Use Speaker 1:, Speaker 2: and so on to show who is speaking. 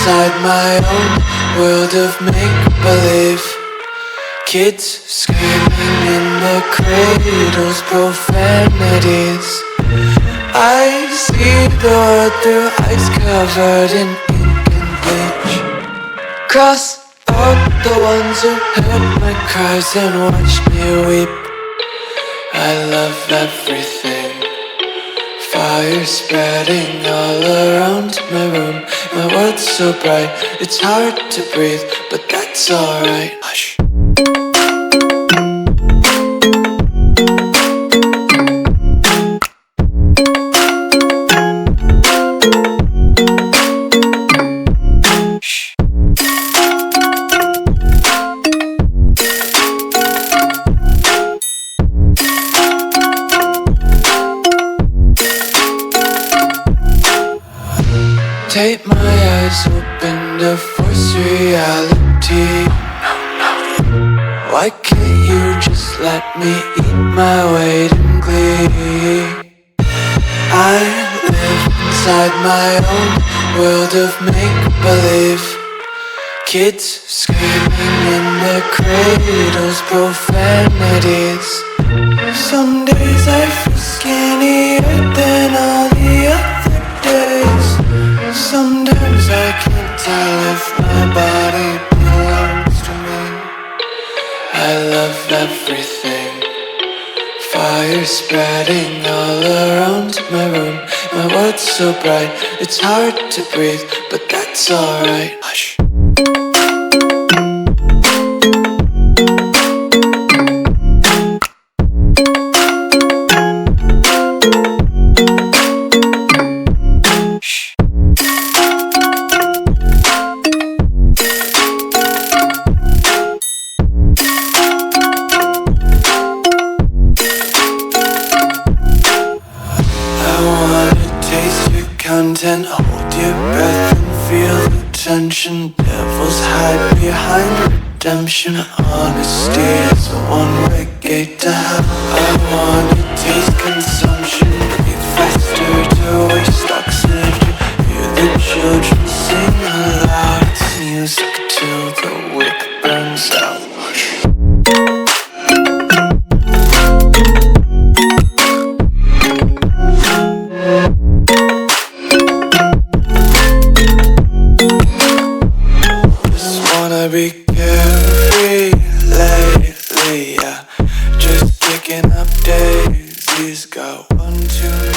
Speaker 1: inside my own world of make-believe. Kids screaming in the cradles, profanities. I see the world through ice covered in ink and bleach. Cross out the ones who heard my cries and watched me weep. I love everything. Fire spreading all around my room. My world's so bright, it's hard to breathe, but that's alright. Hush. Tape my eyes open to force reality. Why can't you just let me eat my weight in glee? I live inside my own world of make-believe. Kids screaming in their cradles, profanities. Some days I feel skinnier than all the other days. Sometimes I can't tell if my body belongs to me. I love everything. Fire spreading all around my room. My world's so bright, it's hard to breathe, but that's alright. Hush. Content, hold your breath and feel the tension. Devils hide behind redemption. Honesty is a one-way gate to hell. I wanna taste consumption. Breathe faster to waste oxygen. Hear the children sing aloud. It's music till the wick burns out. Be carefree lately, yeah. Just kicking up daisies. Got one too many.